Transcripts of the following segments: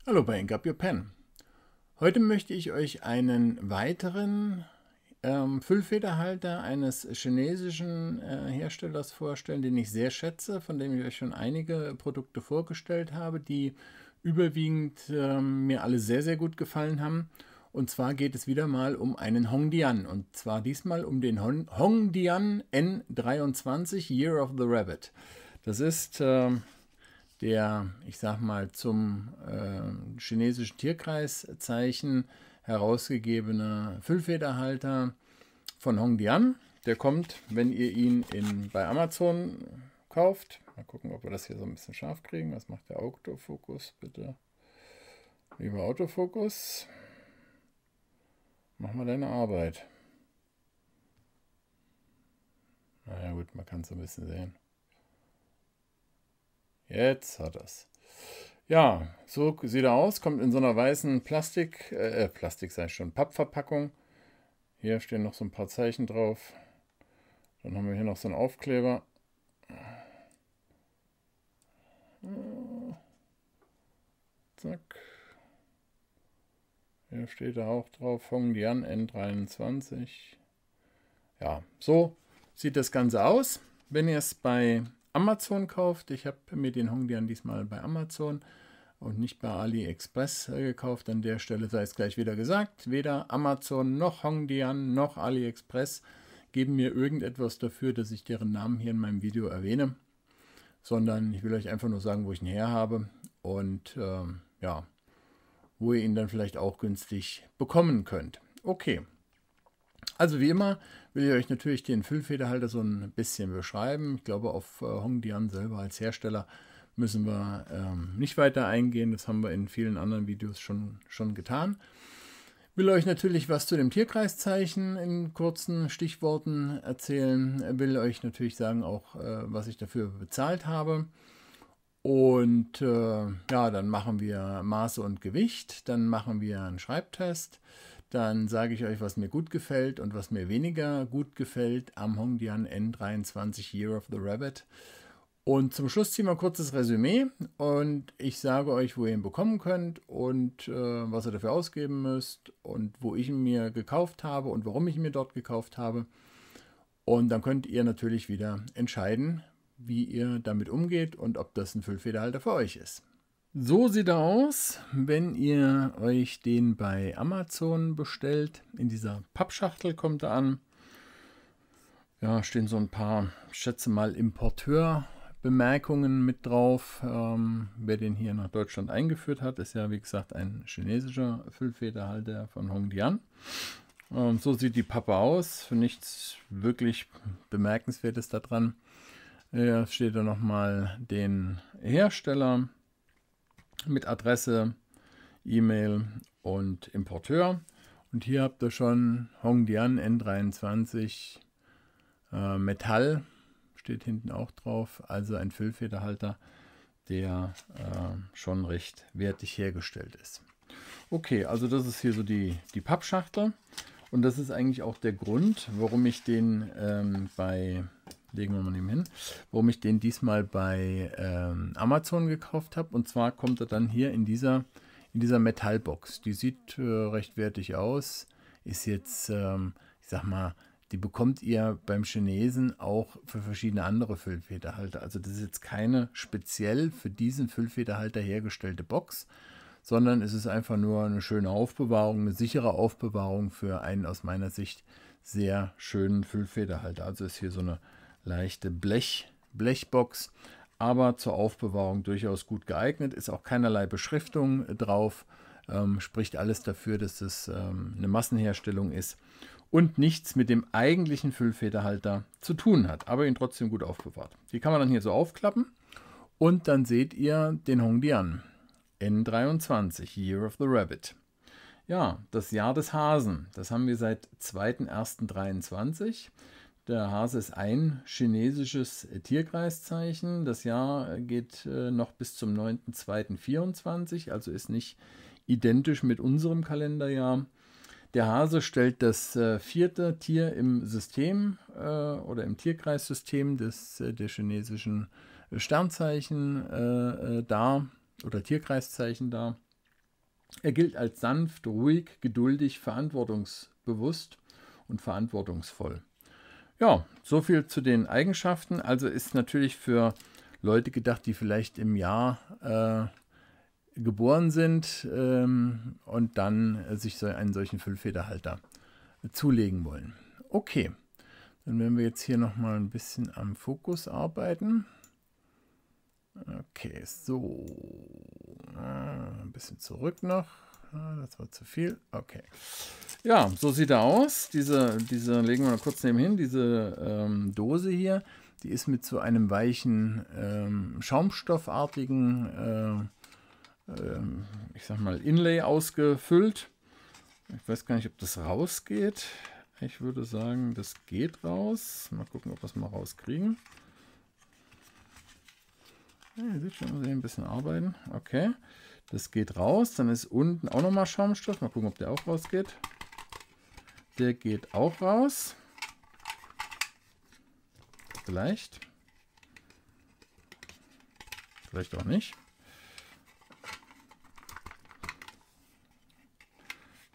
Hallo bei Ink Up Your Pen. Heute möchte ich euch einen weiteren Füllfederhalter eines chinesischen Herstellers vorstellen, den ich sehr schätze, von dem ich euch schon einige Produkte vorgestellt habe, die überwiegend mir alle sehr, sehr gut gefallen haben. Und zwar geht es wieder mal um einen Hongdian. Und zwar diesmal um den Hongdian N23 Year of the Rabbit. Das ist der, ich sag mal, zum chinesischen Tierkreiszeichen herausgegebene Füllfederhalter von Hongdian. Der kommt, wenn ihr ihn bei Amazon kauft. Mal gucken, ob wir das hier so ein bisschen scharf kriegen. Was macht der Autofokus, bitte? Lieber Autofokus, mach mal deine Arbeit. Naja gut, man kann es ein bisschen sehen. Jetzt hat er's. Ja, so sieht er aus. Kommt in so einer weißen Plastik sei schon, Pappverpackung. Hier stehen noch so ein paar Zeichen drauf. Dann haben wir hier noch so einen Aufkleber. Zack. Hier steht er auch drauf, Hongdian N23. Ja, so sieht das Ganze aus. Wenn ihr es bei Amazon kauft, ich habe mir den Hongdian diesmal bei Amazon und nicht bei AliExpress gekauft. An der Stelle sei es gleich wieder gesagt, weder Amazon noch Hongdian noch AliExpress geben mir irgendetwas dafür, dass ich deren Namen hier in meinem Video erwähne, sondern ich will euch einfach nur sagen, wo ich ihn her habe und ja, wo ihr ihn dann vielleicht auch günstig bekommen könnt. Okay. Also wie immer will ich euch natürlich den Füllfederhalter so ein bisschen beschreiben. Ich glaube, auf Hongdian selber als Hersteller müssen wir nicht weiter eingehen. Das haben wir in vielen anderen Videos schon getan. Ich will euch natürlich was zu dem Tierkreiszeichen in kurzen Stichworten erzählen. Will euch natürlich sagen auch, was ich dafür bezahlt habe. Und ja, dann machen wir Maße und Gewicht. Dann machen wir einen Schreibtest. Dann sage ich euch, was mir gut gefällt und was mir weniger gut gefällt am Hongdian N23 Year of the Rabbit. Und zum Schluss ziehen wir ein kurzes Resümee und ich sage euch, wo ihr ihn bekommen könnt und was ihr dafür ausgeben müsst und wo ich ihn mir gekauft habe und warum ich ihn mir dort gekauft habe. Und dann könnt ihr natürlich wieder entscheiden, wie ihr damit umgeht und ob das ein Füllfederhalter für euch ist. So sieht er aus, wenn ihr euch den bei Amazon bestellt. In dieser Pappschachtel kommt er an. Ja, stehen so ein paar, ich schätze mal, Importeurbemerkungen mit drauf. Wer den hier nach Deutschland eingeführt hat, ist ja wie gesagt ein chinesischer Füllfederhalter von Hongdian. So sieht die Pappe aus. Nichts wirklich Bemerkenswertes daran. Hier steht da nochmal den Hersteller mit Adresse, E-Mail und Importeur. Und hier habt ihr schon Hongdian N23 Metall, steht hinten auch drauf, also ein Füllfederhalter, der schon recht wertig hergestellt ist. Okay, also das ist hier so die Pappschachtel und das ist eigentlich auch der Grund, warum ich den legen wir mal nebenhin, warum ich den diesmal bei Amazon gekauft habe. Und zwar kommt er dann hier in dieser Metallbox. Die sieht recht wertig aus. Ist jetzt, ich sag mal, die bekommt ihr beim Chinesen auch für verschiedene andere Füllfederhalter. Also das ist jetzt keine speziell für diesen Füllfederhalter hergestellte Box, sondern es ist einfach nur eine schöne Aufbewahrung, eine sichere Aufbewahrung für einen aus meiner Sicht sehr schönen Füllfederhalter. Also ist hier so eine leichte Blechbox, aber zur Aufbewahrung durchaus gut geeignet. Ist auch keinerlei Beschriftung drauf, spricht alles dafür, dass es eine Massenherstellung ist und nichts mit dem eigentlichen Füllfederhalter zu tun hat, aber ihn trotzdem gut aufbewahrt. Die kann man dann hier so aufklappen und dann seht ihr den Hongdian N23 Year of the Rabbit. Ja, das Jahr des Hasen, das haben wir seit 2.1.23. Der Hase ist ein chinesisches Tierkreiszeichen. Das Jahr geht noch bis zum 9.2.24, also ist nicht identisch mit unserem Kalenderjahr. Der Hase stellt das vierte Tier im System oder im Tierkreissystem der chinesischen Sternzeichen dar oder Tierkreiszeichen dar. Er gilt als sanft, ruhig, geduldig, verantwortungsbewusst und verantwortungsvoll. Ja, so viel zu den Eigenschaften. Also ist natürlich für Leute gedacht, die vielleicht im Jahr geboren sind und dann sich so einen solchen Füllfederhalter zulegen wollen. Okay, dann werden wir jetzt hier nochmal ein bisschen am Fokus arbeiten. Okay, so. Ein bisschen zurück noch. Das war zu viel. Okay. Ja, so sieht er aus. Diese legen wir mal kurz nebenhin. Diese Dose hier, die ist mit so einem weichen schaumstoffartigen ich sag mal Inlay ausgefüllt. Ich weiß gar nicht, ob das rausgeht. Ich würde sagen, das geht raus. Mal gucken, ob wir es mal rauskriegen. Ja, ihr seht schon, ein bisschen arbeiten. Okay, das geht raus. Dann ist unten auch nochmal Schaumstoff. Mal gucken, ob der auch rausgeht. Der geht auch raus. Vielleicht. Vielleicht auch nicht.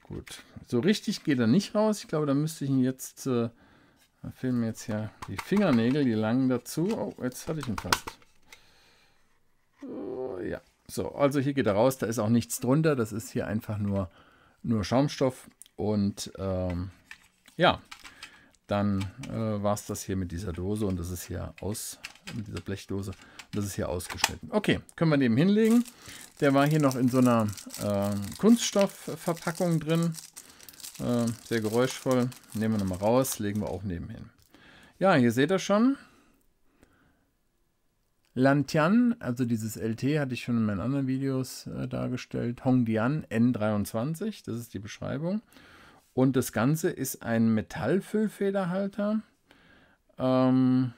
Gut, so richtig geht er nicht raus. Ich glaube, da müsste ich ihn jetzt, da fehlen mir jetzt ja die Fingernägel, die langen dazu. Oh, jetzt hatte ich ihn fast. Ja, so, also hier geht er raus. Da ist auch nichts drunter. Das ist hier einfach nur Schaumstoff. Und ja, dann war es das hier mit dieser Dose und das ist hier mit dieser Blechdose. Das ist hier ausgeschnitten. Okay, können wir neben hinlegen. Der war hier noch in so einer Kunststoffverpackung drin. Sehr geräuschvoll. Nehmen wir nochmal raus, legen wir auch nebenhin. Ja, hier seht ihr schon. Lantian, also dieses LT hatte ich schon in meinen anderen Videos dargestellt. Hongdian N23, das ist die Beschreibung. Und das Ganze ist ein Metallfüllfederhalter. Da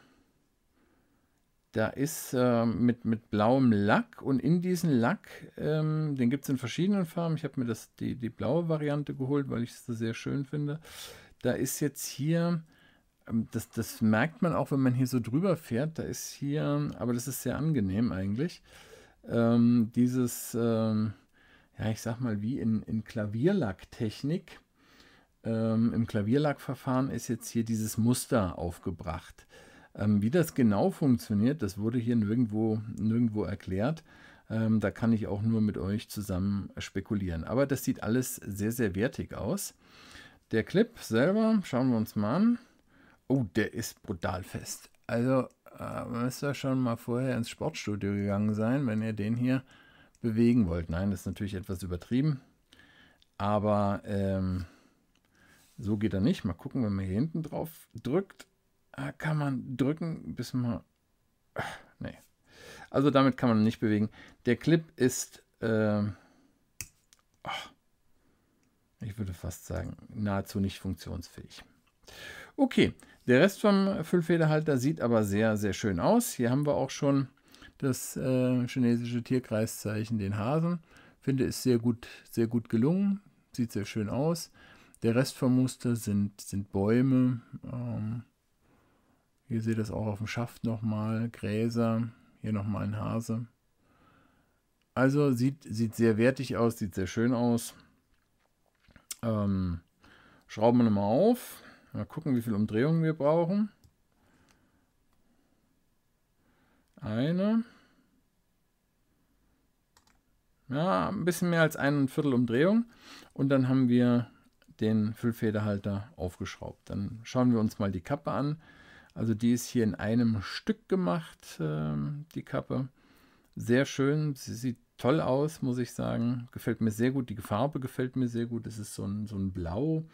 ist mit blauem Lack und in diesen Lack, den gibt es in verschiedenen Farben. Ich habe mir die blaue Variante geholt, weil ich es sehr schön finde. Da ist jetzt hier, das merkt man auch, wenn man hier so drüber fährt, da ist hier, aber das ist sehr angenehm eigentlich, dieses, ja ich sag mal wie in Klavierlacktechnik, im Klavierlackverfahren ist jetzt hier dieses Muster aufgebracht. Wie das genau funktioniert, das wurde hier nirgendwo erklärt. Da kann ich auch nur mit euch zusammen spekulieren. Aber das sieht alles sehr, sehr wertig aus. Der Clip selber, schauen wir uns mal an. Oh, der ist brutal fest. Also, man müsste schon mal vorher ins Sportstudio gegangen sein, wenn ihr den hier bewegen wollt. Nein, das ist natürlich etwas übertrieben. Aber so geht er nicht. Mal gucken, wenn man hier hinten drauf drückt. Kann man drücken, bis man... nee. Also damit kann man nicht bewegen. Der Clip ist, ich würde fast sagen, nahezu nicht funktionsfähig. Okay, der Rest vom Füllfederhalter sieht aber sehr, sehr schön aus. Hier haben wir auch schon das chinesische Tierkreiszeichen, den Hasen. Finde, ist sehr gut gelungen. Sieht sehr schön aus. Der Rest vom Muster sind Bäume. Hier seht ihr das auch auf dem Schaft nochmal, Gräser, hier nochmal ein Hase. Also sieht sehr wertig aus, sieht sehr schön aus. Schrauben wir nochmal auf. Mal gucken, wie viele Umdrehungen wir brauchen. Eine. Ja, ein bisschen mehr als 1/4 Umdrehung. Und dann haben wir den Füllfederhalter aufgeschraubt. Dann schauen wir uns mal die Kappe an. Also die ist hier in einem Stück gemacht, die Kappe. Sehr schön, sie sieht toll aus, muss ich sagen. Gefällt mir sehr gut, die Farbe gefällt mir sehr gut. Es ist so ein Blau,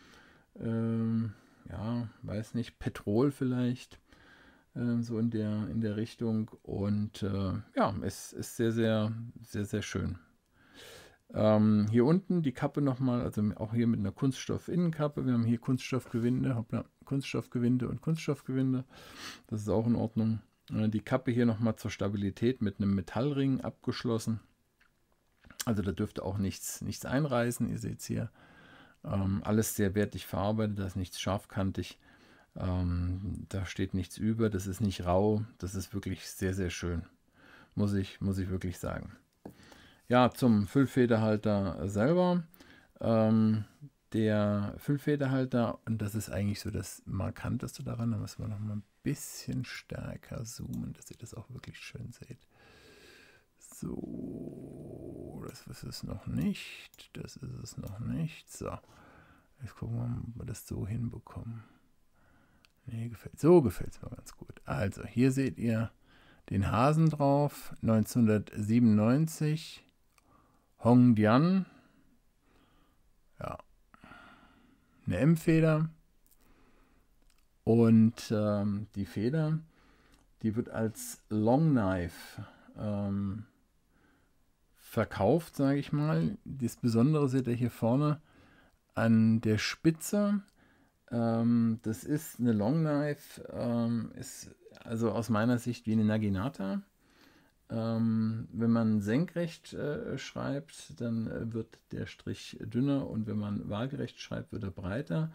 ja, weiß nicht, Petrol vielleicht, so in der Richtung. Und ja, es ist sehr, sehr, sehr, sehr schön. Hier unten die Kappe nochmal, also auch hier mit einer Kunststoff-Innenkappe. Wir haben hier Kunststoffgewinde, hoppla, Kunststoffgewinde und Kunststoffgewinde. Das ist auch in Ordnung. Die Kappe hier nochmal zur Stabilität mit einem Metallring abgeschlossen. Also da dürfte auch nichts einreißen. Ihr seht es hier. Alles sehr wertig verarbeitet, da ist nichts scharfkantig. Da steht nichts über, das ist nicht rau. Das ist wirklich sehr, sehr schön. Muss ich wirklich sagen. Ja, zum Füllfederhalter selber. Der Füllfederhalter, und das ist eigentlich so das Markanteste daran, da müssen wir noch mal ein bisschen stärker zoomen, dass ihr das auch wirklich schön seht. So, das ist es noch nicht. Das ist es noch nicht. So, jetzt gucken wir mal, ob wir das so hinbekommen. Nee, so gefällt es mir ganz gut. Also, hier seht ihr den Hasen drauf. 1997. Hongdian. Ja. Eine M-Feder. Und die Feder, die wird als Long Knife verkauft, sage ich mal. Das Besondere seht ihr hier vorne an der Spitze. Das ist eine Long Knife, ist also aus meiner Sicht wie eine Naginata. Wenn man senkrecht schreibt, dann wird der Strich dünner, und wenn man waagerecht schreibt, wird er breiter.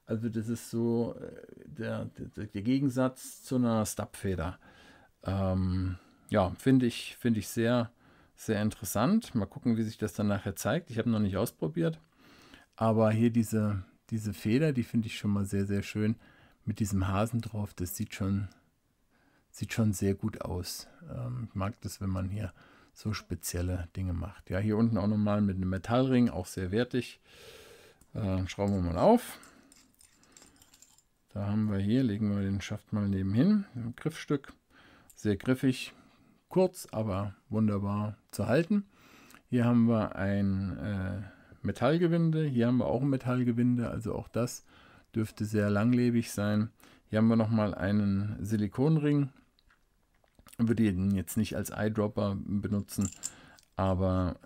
Also das ist so der Gegensatz zu einer Stubfeder. Ja, finde ich sehr, sehr interessant. Mal gucken, wie sich das dann nachher zeigt. Ich habe noch nicht ausprobiert. Aber hier diese Feder, die finde ich schon mal sehr, sehr schön. Mit diesem Hasen drauf, das sieht schon sehr gut aus. Ich mag das, wenn man hier so spezielle Dinge macht. Ja, hier unten auch nochmal mit einem Metallring, auch sehr wertig. Schrauben wir mal auf. Da haben wir hier, legen wir den Schaft mal nebenhin. Ein Griffstück, sehr griffig, kurz, aber wunderbar zu halten. Hier haben wir ein Metallgewinde, hier haben wir auch ein Metallgewinde, also auch das dürfte sehr langlebig sein. Hier haben wir nochmal einen Silikonring. Ich würde ihn jetzt nicht als Eyedropper benutzen, aber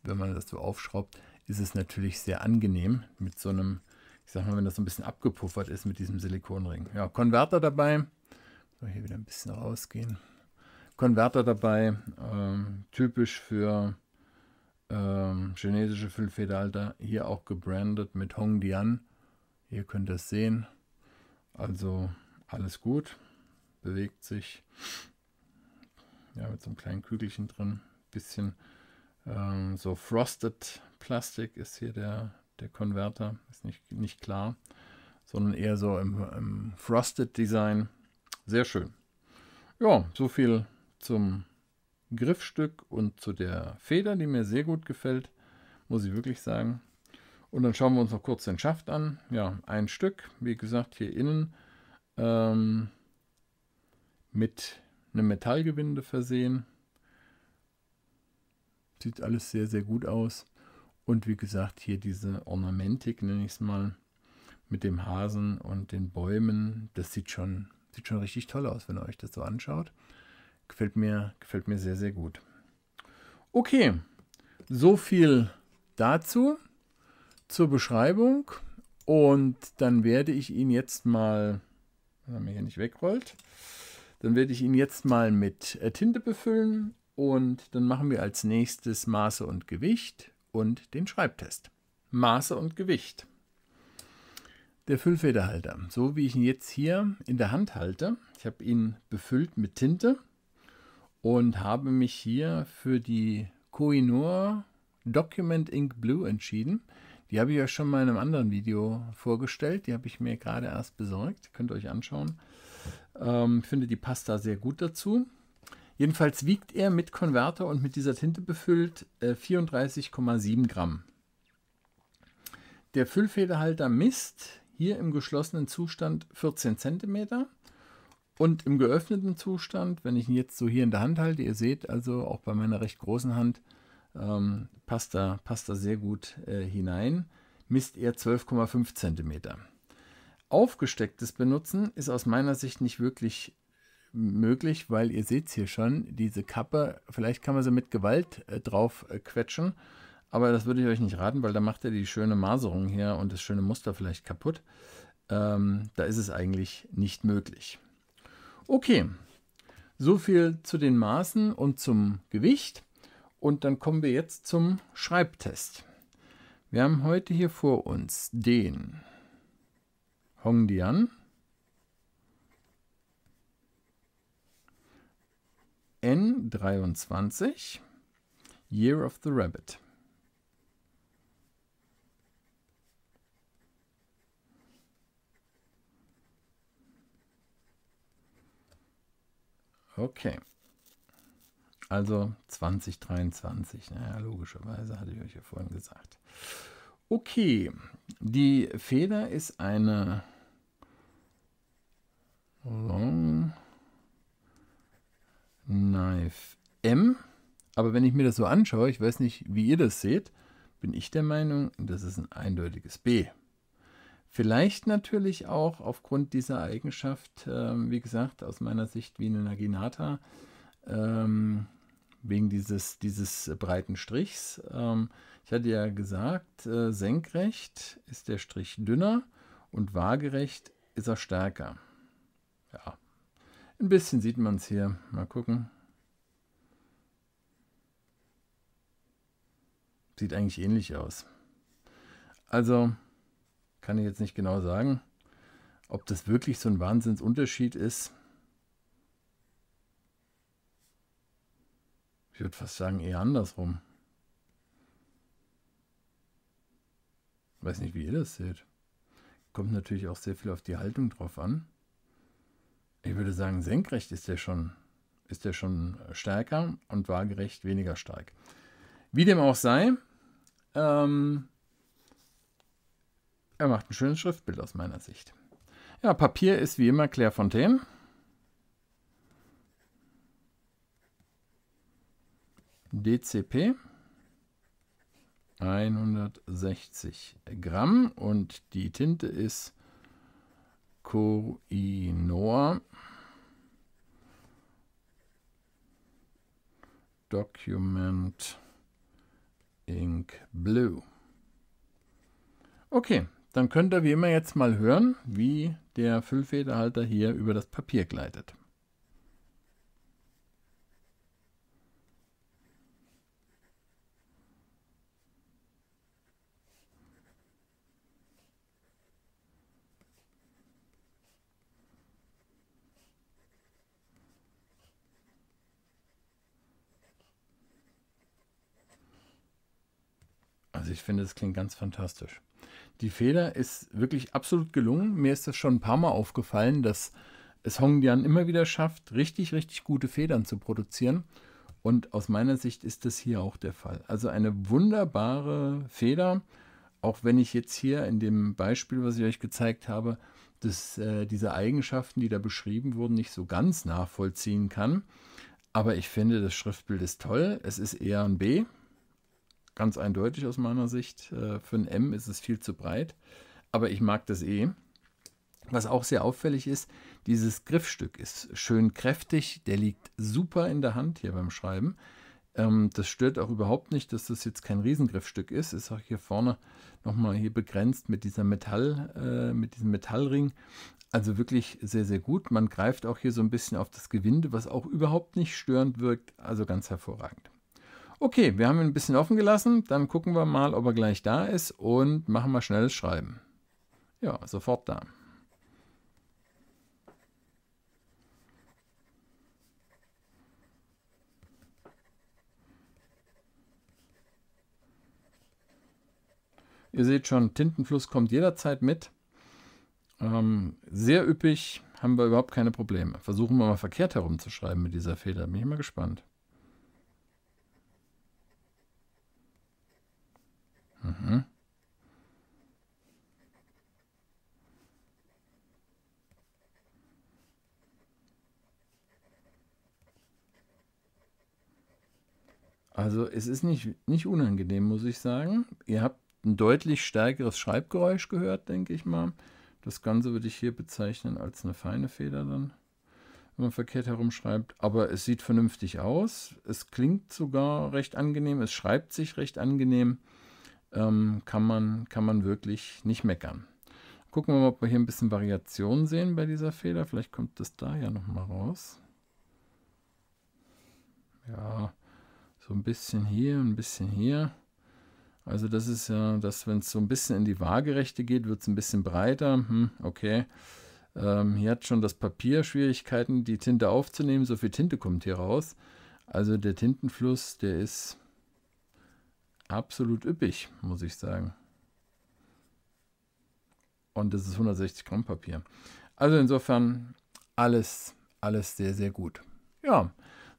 wenn man das so aufschraubt, ist es natürlich sehr angenehm mit so einem, ich sag mal, wenn das so ein bisschen abgepuffert ist mit diesem Silikonring. Ja, Konverter dabei. So, hier wieder ein bisschen rausgehen. Konverter dabei, typisch für chinesische Füllfederhalter. Hier auch gebrandet mit Hongdian. Hier könnt ihr es sehen. Also alles gut. Bewegt sich. Ja, mit so einem kleinen Kügelchen drin. Bisschen so Frosted Plastik ist hier der Konverter. Ist nicht klar, sondern eher so im Frosted Design. Sehr schön. Ja, so viel zum Griffstück und zu der Feder, die mir sehr gut gefällt, muss ich wirklich sagen. Und dann schauen wir uns noch kurz den Schaft an. Ja, ein Stück, wie gesagt, hier innen mit einem Metallgewinde versehen. Sieht alles sehr, sehr gut aus. Und wie gesagt, hier diese Ornamentik, nenne ich es mal, mit dem Hasen und den Bäumen. Das sieht schon richtig toll aus, wenn ihr euch das so anschaut. Gefällt mir sehr, sehr gut. Okay, so viel dazu, zur Beschreibung. Und dann werde ich ihn jetzt mal, wenn er mir hier nicht wegrollt, dann werde ich ihn jetzt mal mit Tinte befüllen. Und dann machen wir als nächstes Maße und Gewicht und den Schreibtest. Maße und Gewicht. Der Füllfederhalter, so wie ich ihn jetzt hier in der Hand halte, ich habe ihn befüllt mit Tinte und habe mich hier für die Koh-i-Noor Document Ink Blue entschieden. Die habe ich ja schon mal in einem anderen Video vorgestellt. Die habe ich mir gerade erst besorgt. Könnt ihr euch anschauen. Ich finde, die passt da sehr gut dazu. Jedenfalls wiegt er mit Konverter und mit dieser Tinte befüllt 34,7 Gramm. Der Füllfederhalter misst hier im geschlossenen Zustand 14 cm und im geöffneten Zustand, wenn ich ihn jetzt so hier in der Hand halte, ihr seht also auch bei meiner recht großen Hand, passt da sehr gut hinein, misst er 12,5 cm. Aufgestecktes Benutzen ist aus meiner Sicht nicht wirklich möglich, weil ihr seht es hier schon, diese Kappe, vielleicht kann man sie mit Gewalt drauf quetschen, aber das würde ich euch nicht raten, weil da macht er die schöne Maserung her und das schöne Muster vielleicht kaputt. Da ist es eigentlich nicht möglich. Okay, so viel zu den Maßen und zum Gewicht. Und dann kommen wir jetzt zum Schreibtest. Wir haben heute hier vor uns den Hongdian N23 Year of the Rabbit. Okay. Also 2023. Naja, logischerweise hatte ich euch ja vorhin gesagt. Okay. Die Feder ist eine Long Knife M. Aber wenn ich mir das so anschaue, ich weiß nicht, wie ihr das seht, bin ich der Meinung, das ist ein eindeutiges B. Vielleicht natürlich auch aufgrund dieser Eigenschaft, wie gesagt, aus meiner Sicht wie eine Naginata, wegen dieses breiten Strichs. Ich hatte ja gesagt, senkrecht ist der Strich dünner und waagerecht ist er stärker. Ja, ein bisschen sieht man es hier. Mal gucken. Sieht eigentlich ähnlich aus. Also kann ich jetzt nicht genau sagen, ob das wirklich so ein Wahnsinnsunterschied ist. Ich würde fast sagen, eher andersrum. Ich weiß nicht, wie ihr das seht. Kommt natürlich auch sehr viel auf die Haltung drauf an. Ich würde sagen, senkrecht ist der schon stärker und waagerecht weniger stark. Wie dem auch sei, er macht ein schönes Schriftbild aus meiner Sicht. Ja, Papier ist wie immer Clairefontaine. DCP 160 Gramm und die Tinte ist Koh-i-Noor Document Ink Blue. Okay, dann könnt ihr wie immer jetzt mal hören, wie der Füllfederhalter hier über das Papier gleitet. Also ich finde, es klingt ganz fantastisch. Die Feder ist wirklich absolut gelungen. Mir ist das schon ein paar Mal aufgefallen, dass es Hongdian immer wieder schafft, richtig, richtig gute Federn zu produzieren. Und aus meiner Sicht ist das hier auch der Fall. Also eine wunderbare Feder, auch wenn ich jetzt hier in dem Beispiel, was ich euch gezeigt habe, diese Eigenschaften, die da beschrieben wurden, nicht so ganz nachvollziehen kann. Aber ich finde, das Schriftbild ist toll. Es ist eher ein B. Ganz eindeutig aus meiner Sicht. Für ein M ist es viel zu breit, aber ich mag das eh. Was auch sehr auffällig ist, dieses Griffstück ist schön kräftig, der liegt super in der Hand hier beim Schreiben. Das stört auch überhaupt nicht, dass das jetzt kein Riesengriffstück ist. Ist auch hier vorne nochmal hier begrenzt mit diesem Metallring. Also wirklich sehr, sehr gut. Man greift auch hier so ein bisschen auf das Gewinde, was auch überhaupt nicht störend wirkt. Also ganz hervorragend. Okay, wir haben ihn ein bisschen offen gelassen. Dann gucken wir mal, ob er gleich da ist und machen wir schnelles Schreiben. Ja, sofort da. Ihr seht schon, Tintenfluss kommt jederzeit mit. Sehr üppig, haben wir überhaupt keine Probleme. Versuchen wir mal verkehrt herum zu schreiben mit dieser Feder. Bin ich mal gespannt. Mhm. Also es ist nicht unangenehm, muss ich sagen. Ihr habt ein deutlich stärkeres Schreibgeräusch gehört, denke ich mal. Das Ganze würde ich hier bezeichnen als eine feine Feder dann, wenn man verkehrt herumschreibt. Aber es sieht vernünftig aus. Es klingt sogar recht angenehm. Es schreibt sich recht angenehm. Kann man wirklich nicht meckern. Gucken wir mal, ob wir hier ein bisschen Variation sehen bei dieser Feder. Vielleicht kommt das da ja nochmal raus. Ja, so ein bisschen hier, ein bisschen hier. Also das ist ja, dass wenn es so ein bisschen in die Waagerechte geht, wird es ein bisschen breiter. Okay. Hier hat schon das Papier Schwierigkeiten, die Tinte aufzunehmen. So viel Tinte kommt hier raus. Also der Tintenfluss, der ist absolut üppig, muss ich sagen. Und das ist 160 Gramm Papier. Also insofern alles sehr, sehr gut. Ja,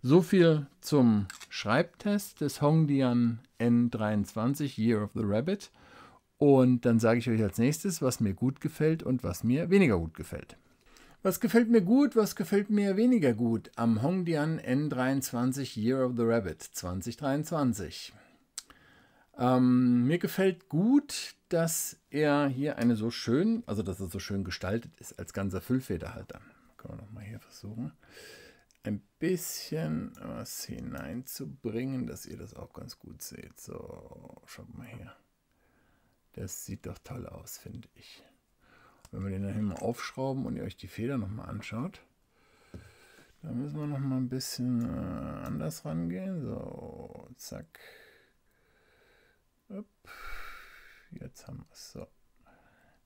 so viel zum Schreibtest des Hongdian N23 Year of the Rabbit. Und dann sage ich euch als nächstes, was mir gut gefällt und was mir weniger gut gefällt. Was gefällt mir gut, was gefällt mir weniger gut am Hongdian N23 Year of the Rabbit 2023? Mir gefällt gut, dass er hier dass er so schön gestaltet ist als ganzer Füllfederhalter. Können wir nochmal hier versuchen, ein bisschen was hineinzubringen, dass ihr das auch ganz gut seht. So, schaut mal hier. Das sieht doch toll aus, finde ich. Wenn wir den dann hier mal aufschrauben und ihr euch die Feder nochmal anschaut, dann müssen wir nochmal ein bisschen anders rangehen. So, zack. Upp. Jetzt haben wir es. So.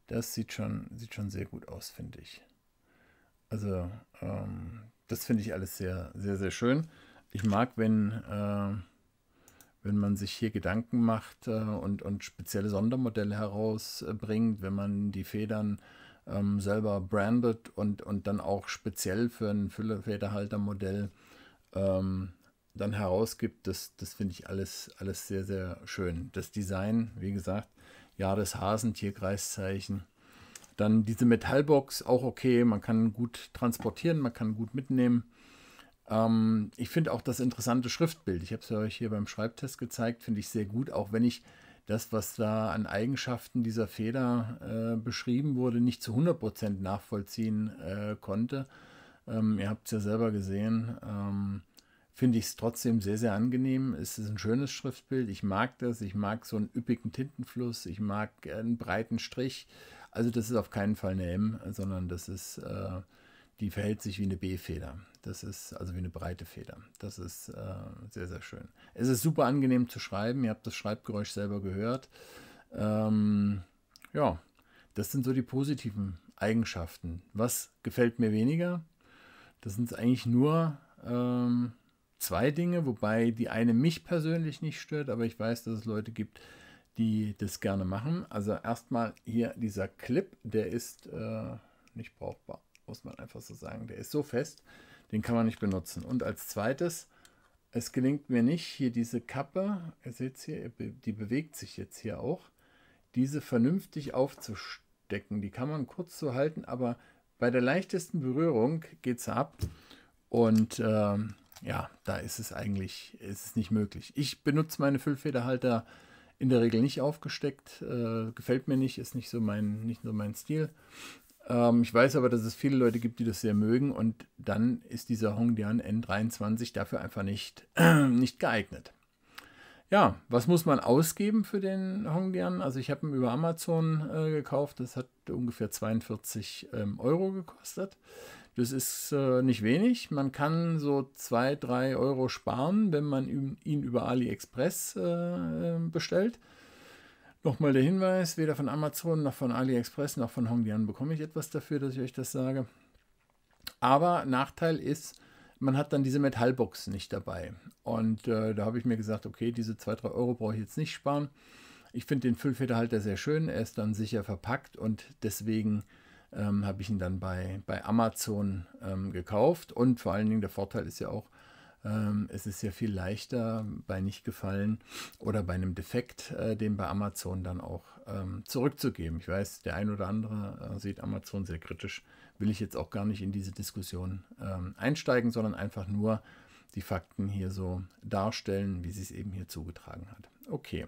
Das sieht schon sehr gut aus, finde ich. Also, das finde ich alles sehr, sehr, sehr schön. Ich mag, wenn man sich hier Gedanken macht und spezielle Sondermodelle herausbringt, wenn man die Federn selber brandet und dann auch speziell für ein Füllfederhaltermodell dann herausgibt, das finde ich alles sehr, sehr schön. Das Design, wie gesagt, Jahr des Hasen, Tierkreiszeichen. Dann diese Metallbox, auch okay, man kann gut transportieren, man kann gut mitnehmen. Ich finde auch das interessante Schriftbild, ich habe es euch hier beim Schreibtest gezeigt, finde ich sehr gut, auch wenn ich das, was da an Eigenschaften dieser Feder beschrieben wurde, nicht zu 100% nachvollziehen konnte. Ihr habt es ja selber gesehen. Finde ich es trotzdem sehr, sehr angenehm. Es ist ein schönes Schriftbild. Ich mag das. Ich mag so einen üppigen Tintenfluss. Ich mag einen breiten Strich. Also das ist auf keinen Fall eine M, sondern die verhält sich wie eine B-Feder. Das ist also wie eine breite Feder. Das ist sehr, sehr schön. Es ist super angenehm zu schreiben. Ihr habt das Schreibgeräusch selber gehört. Ja, das sind so die positiven Eigenschaften. Was gefällt mir weniger? Das sind eigentlich nur zwei Dinge, wobei die eine mich persönlich nicht stört, aber ich weiß, dass es Leute gibt, die das gerne machen. Also erstmal hier dieser Clip, der ist nicht brauchbar, muss man einfach so sagen. Der ist so fest, den kann man nicht benutzen. Und als zweites, es gelingt mir nicht, hier diese Kappe, ihr seht es hier, die bewegt sich jetzt hier auch, diese vernünftig aufzustecken. Die kann man kurz so halten, aber bei der leichtesten Berührung geht es ab. Und ja, da ist es nicht möglich. Ich benutze meine Füllfederhalter in der Regel nicht aufgesteckt. Gefällt mir nicht, ist nicht so mein Stil. Ich weiß aber, dass es viele Leute gibt, die das sehr mögen. Und dann ist dieser Hongdian N23 dafür einfach nicht geeignet. Ja, was muss man ausgeben für den Hongdian? Also ich habe ihn über Amazon gekauft. Das hat ungefähr 42 Euro gekostet. Das ist nicht wenig. Man kann so 2-3 Euro sparen, wenn man ihn über AliExpress bestellt. Nochmal der Hinweis, weder von Amazon noch von AliExpress noch von Hongdian bekomme ich etwas dafür, dass ich euch das sage. Aber Nachteil ist, man hat dann diese Metallbox nicht dabei. Und da habe ich mir gesagt, okay, diese 2-3 Euro brauche ich jetzt nicht sparen. Ich finde den Füllfederhalter sehr schön. Er ist dann sicher verpackt und deswegen habe ich ihn dann bei Amazon gekauft. Und vor allen Dingen der Vorteil ist ja auch, es ist ja viel leichter bei Nichtgefallen oder bei einem Defekt, den bei Amazon dann auch zurückzugeben. Ich weiß, der ein oder andere sieht Amazon sehr kritisch. Will ich jetzt auch gar nicht in diese Diskussion einsteigen, sondern einfach nur die Fakten hier so darstellen, wie sie es eben hier zugetragen hat. Okay.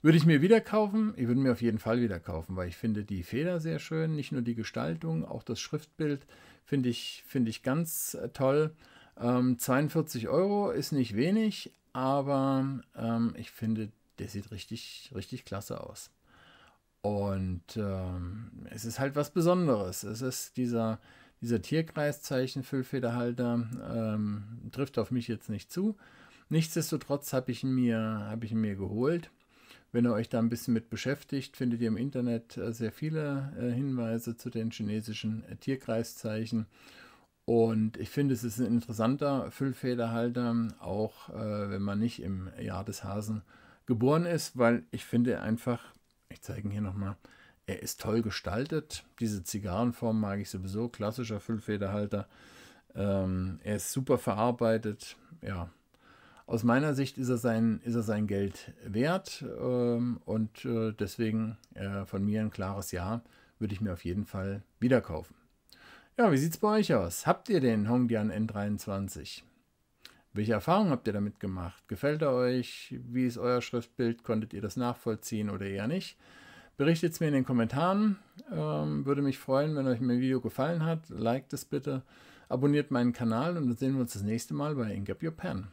Würde ich mir wieder kaufen? Ich würde mir auf jeden Fall wieder kaufen, weil ich finde die Feder sehr schön, nicht nur die Gestaltung, auch das Schriftbild finde ich ganz toll. 42 Euro ist nicht wenig, aber ich finde, der sieht richtig, richtig klasse aus. Und es ist halt was Besonderes. Es ist dieser Tierkreiszeichen-Füllfederhalter, trifft auf mich jetzt nicht zu. Nichtsdestotrotz habe ich ihn mir geholt. Wenn ihr euch da ein bisschen mit beschäftigt, findet ihr im Internet sehr viele Hinweise zu den chinesischen Tierkreiszeichen. Und ich finde, es ist ein interessanter Füllfederhalter, auch wenn man nicht im Jahr des Hasen geboren ist, weil ich finde einfach, ich zeige ihn hier nochmal, er ist toll gestaltet. Diese Zigarrenform mag ich sowieso, klassischer Füllfederhalter. Er ist super verarbeitet. Ja, aus meiner Sicht ist er sein Geld wert und deswegen von mir ein klares Ja, würde ich mir auf jeden Fall wieder kaufen. Ja, wie sieht es bei euch aus? Habt ihr den Hongdian N23? Welche Erfahrungen habt ihr damit gemacht? Gefällt er euch? Wie ist euer Schriftbild? Konntet ihr das nachvollziehen oder eher nicht? Berichtet es mir in den Kommentaren. Würde mich freuen, wenn euch mein Video gefallen hat. Liked es bitte. Abonniert meinen Kanal und dann sehen wir uns das nächste Mal bei Ingap Your Pen.